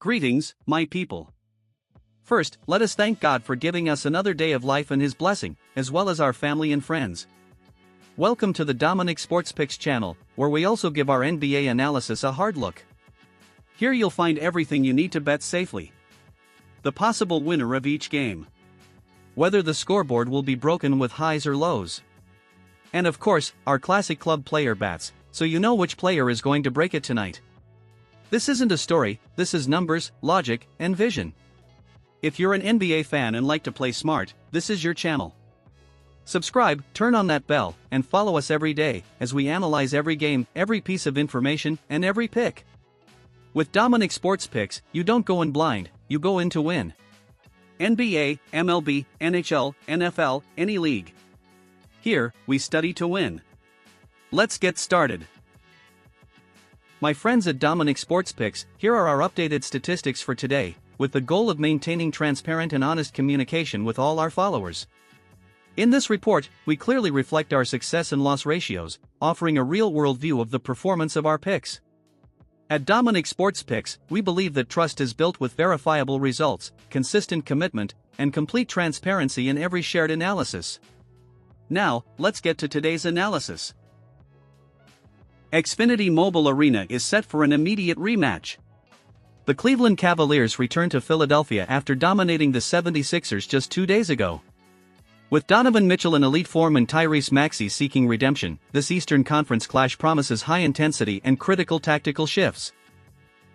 Greetings, my people. First, let us thank God for giving us another day of life and His blessing, as well as our family and friends. Welcome to the Dominic Sports Picks channel, where we also give our NBA analysis a hard look. Here you'll find everything you need to bet safely. The possible winner of each game. Whether the scoreboard will be broken with highs or lows. And of course, our classic club player bats, so you know which player is going to break it tonight. This isn't a story, this is numbers, logic, and vision. If you're an NBA fan and like to play smart, this is your channel. Subscribe, turn on that bell, and follow us every day, as we analyze every game, every piece of information, and every pick. With Dominic Sports Picks, you don't go in blind, you go in to win. NBA, MLB, NHL, NFL, any league. Here, we study to win. Let's get started. My friends at Dominic Sports Picks, here are our updated statistics for today, with the goal of maintaining transparent and honest communication with all our followers. In this report, we clearly reflect our success and loss ratios, offering a real-world view of the performance of our picks. At Dominic Sports Picks, we believe that trust is built with verifiable results, consistent commitment, and complete transparency in every shared analysis. Now, let's get to today's analysis. Xfinity Mobile Arena is set for an immediate rematch. The Cleveland Cavaliers return to Philadelphia after dominating the 76ers just 2 days ago. With Donovan Mitchell in elite form and Tyrese Maxey seeking redemption, this Eastern Conference clash promises high intensity and critical tactical shifts.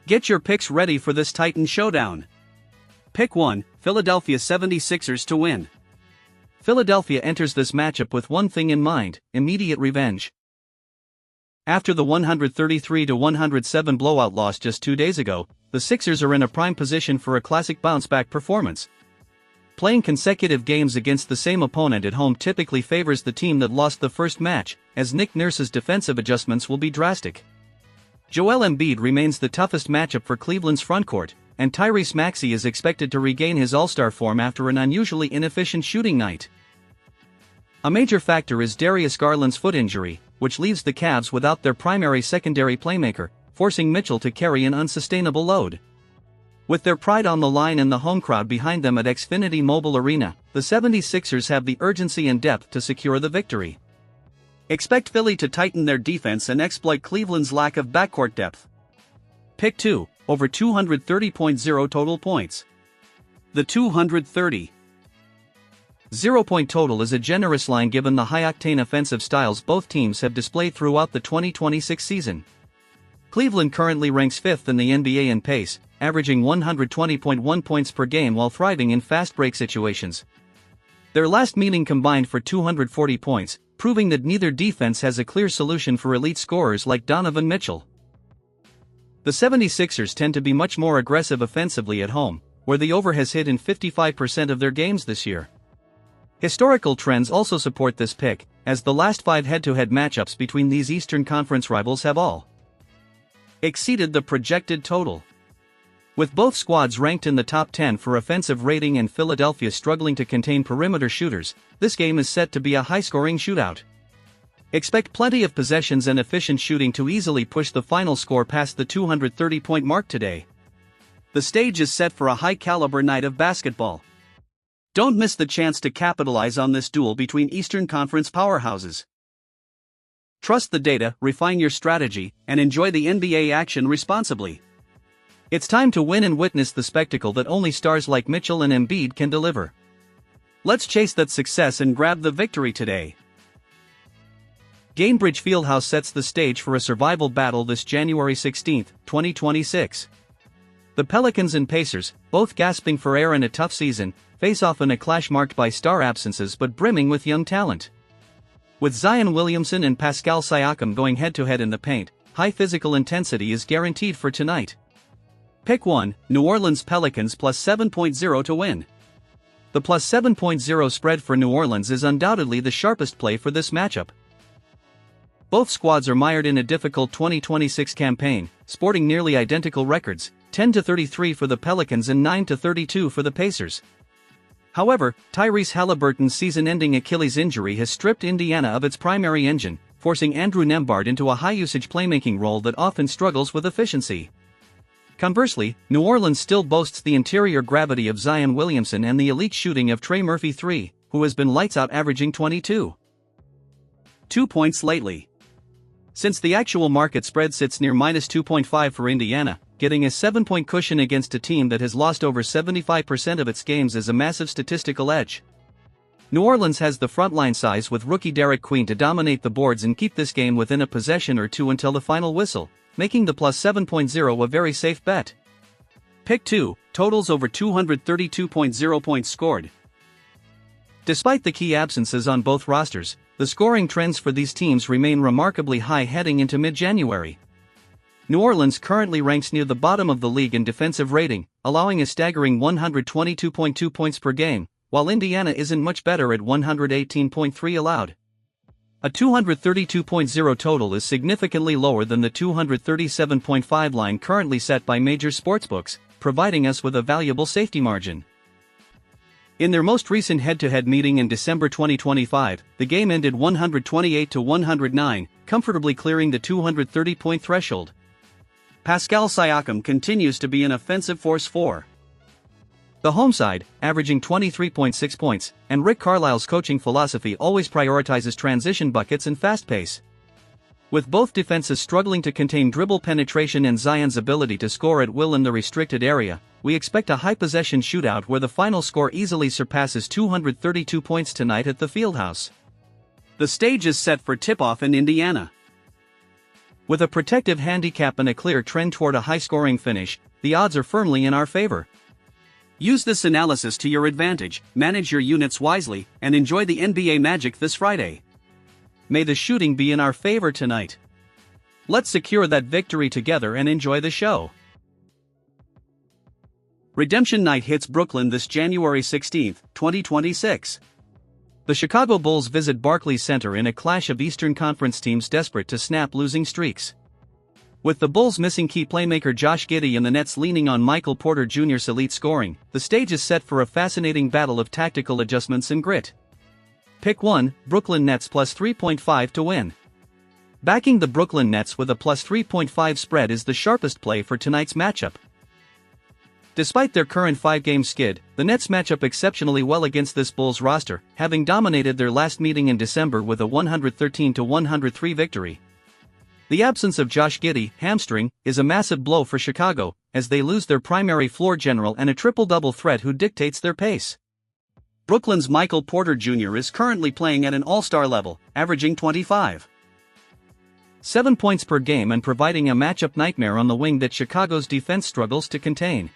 Get your picks ready for this Titan showdown. Pick 1, Philadelphia 76ers to win. Philadelphia enters this matchup with one thing in mind: immediate revenge. After the 133-107 blowout loss just 2 days ago, the Sixers are in a prime position for a classic bounce-back performance. Playing consecutive games against the same opponent at home typically favors the team that lost the first match, as Nick Nurse's defensive adjustments will be drastic. Joel Embiid remains the toughest matchup for Cleveland's frontcourt, and Tyrese Maxey is expected to regain his all-star form after an unusually inefficient shooting night. A major factor is Darius Garland's foot injury, which leaves the Cavs without their primary secondary playmaker, forcing Mitchell to carry an unsustainable load. With their pride on the line and the home crowd behind them at Xfinity Mobile Arena, the 76ers have the urgency and depth to secure the victory. Expect Philly to tighten their defense and exploit Cleveland's lack of backcourt depth. Pick 2, over 230.0 total points. The 230.0 point total is a generous line given the high-octane offensive styles both teams have displayed throughout the 2026 season. Cleveland currently ranks 5th in the NBA in pace, averaging 120.1 points per game while thriving in fast break situations. Their last meeting combined for 240 points, proving that neither defense has a clear solution for elite scorers like Donovan Mitchell. The 76ers tend to be much more aggressive offensively at home, where the over has hit in 55% of their games this year. Historical trends also support this pick, as the last 5 head-to-head matchups between these Eastern Conference rivals have all exceeded the projected total. With both squads ranked in the top 10 for offensive rating and Philadelphia struggling to contain perimeter shooters, this game is set to be a high-scoring shootout. Expect plenty of possessions and efficient shooting to easily push the final score past the 230-point mark today. The stage is set for a high-caliber night of basketball. Don't miss the chance to capitalize on this duel between Eastern Conference powerhouses. Trust the data, refine your strategy, and enjoy the NBA action responsibly. It's time to win and witness the spectacle that only stars like Mitchell and Embiid can deliver. Let's chase that success and grab the victory today. Gainbridge Fieldhouse sets the stage for a survival battle this January 16, 2026. The Pelicans and Pacers, both gasping for air in a tough season, face off in a clash marked by star absences but brimming with young talent. With Zion Williamson and Pascal Siakam going head-to-head in the paint, high physical intensity is guaranteed for tonight. Pick 1, New Orleans Pelicans plus 7.0 to win. The plus 7.0 spread for New Orleans is undoubtedly the sharpest play for this matchup. Both squads are mired in a difficult 2026 campaign, sporting nearly identical records, 10-33 for the Pelicans and 9-32 for the Pacers. However, Tyrese Halliburton's season-ending Achilles injury has stripped Indiana of its primary engine, forcing Andrew Nembhard into a high-usage playmaking role that often struggles with efficiency. Conversely, New Orleans still boasts the interior gravity of Zion Williamson and the elite shooting of Trey Murphy III, who has been lights out averaging 22.2 points lately. Since the actual market spread sits near minus 2.5 for Indiana, getting a 7-point cushion against a team that has lost over 75% of its games is a massive statistical edge. New Orleans has the frontline size with rookie Derek Queen to dominate the boards and keep this game within a possession or two until the final whistle, making the plus 7.0 a very safe bet. Pick 2, totals over 232.0 points scored. Despite the key absences on both rosters, the scoring trends for these teams remain remarkably high heading into mid-January. New Orleans currently ranks near the bottom of the league in defensive rating, allowing a staggering 122.2 points per game, while Indiana isn't much better at 118.3 allowed. A 232.0 total is significantly lower than the 237.5 line currently set by major sportsbooks, providing us with a valuable safety margin. In their most recent head-to-head meeting in December 2025, the game ended 128-109, comfortably clearing the 230-point threshold. Pascal Siakam continues to be an offensive force for the home side, averaging 23.6 points, and Rick Carlisle's coaching philosophy always prioritizes transition buckets and fast pace. With both defenses struggling to contain dribble penetration and Zion's ability to score at will in the restricted area, we expect a high-possession shootout where the final score easily surpasses 232 points tonight at the Fieldhouse. The stage is set for tip-off in Indiana. With a protective handicap and a clear trend toward a high-scoring finish, the odds are firmly in our favor. Use this analysis to your advantage, manage your units wisely, and enjoy the NBA magic this Friday. May the shooting be in our favor tonight. Let's secure that victory together and enjoy the show. Redemption night hits Brooklyn this January 16, 2026. The Chicago Bulls visit Barclays Center in a clash of Eastern Conference teams desperate to snap losing streaks. With the Bulls missing key playmaker Josh Giddey and the Nets leaning on Michael Porter Jr.'s elite scoring, the stage is set for a fascinating battle of tactical adjustments and grit. Pick 1, Brooklyn Nets plus 3.5 to win. Backing the Brooklyn Nets with a plus 3.5 spread is the sharpest play for tonight's matchup. Despite their current 5-game skid, the Nets match up exceptionally well against this Bulls roster, having dominated their last meeting in December with a 113-103 victory. The absence of Josh Giddey, hamstring, is a massive blow for Chicago, as they lose their primary floor general and a triple-double threat who dictates their pace. Brooklyn's Michael Porter Jr. is currently playing at an all-star level, averaging 25.7 points per game and providing a matchup nightmare on the wing that Chicago's defense struggles to contain.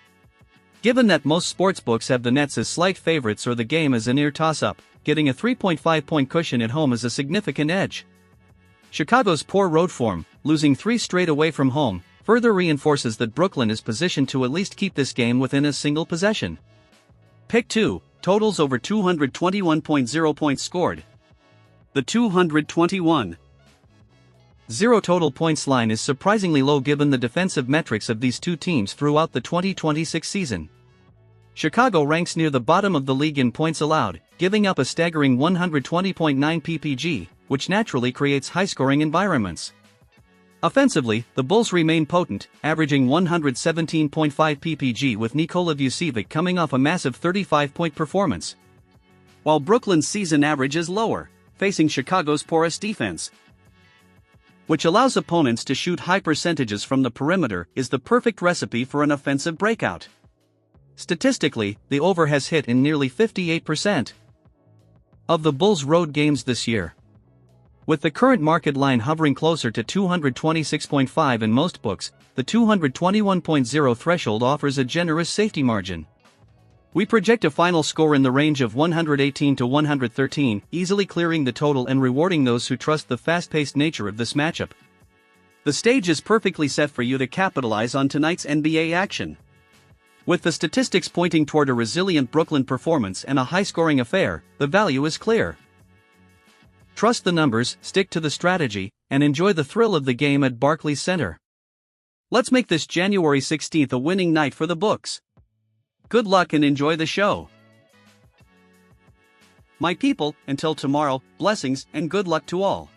Given that most sportsbooks have the Nets as slight favorites or the game as a near toss-up, getting a 3.5-point cushion at home is a significant edge. Chicago's poor road form, losing 3 straight away from home, further reinforces that Brooklyn is positioned to at least keep this game within a single possession. Pick 2, totals over 221.0 points scored. The 221.0 total points line is surprisingly low given the defensive metrics of these two teams throughout the 2026 season. Chicago ranks near the bottom of the league in points allowed, giving up a staggering 120.9 ppg, which naturally creates high-scoring environments. Offensively, the Bulls remain potent, averaging 117.5 ppg with Nikola Vucevic coming off a massive 35-point performance. While Brooklyn's season average is lower, facing Chicago's porous defense, which allows opponents to shoot high percentages from the perimeter, is the perfect recipe for an offensive breakout. Statistically, the over has hit in nearly 58% of the Bulls' road games this year. With the current market line hovering closer to 226.5 in most books, the 221.0 threshold offers a generous safety margin. We project a final score in the range of 118-113, easily clearing the total and rewarding those who trust the fast-paced nature of this matchup. The stage is perfectly set for you to capitalize on tonight's NBA action. With the statistics pointing toward a resilient Brooklyn performance and a high-scoring affair, the value is clear. Trust the numbers, stick to the strategy, and enjoy the thrill of the game at Barclays Center. Let's make this January 16th a winning night for the books. Good luck and enjoy the show. My people, until tomorrow, blessings and good luck to all.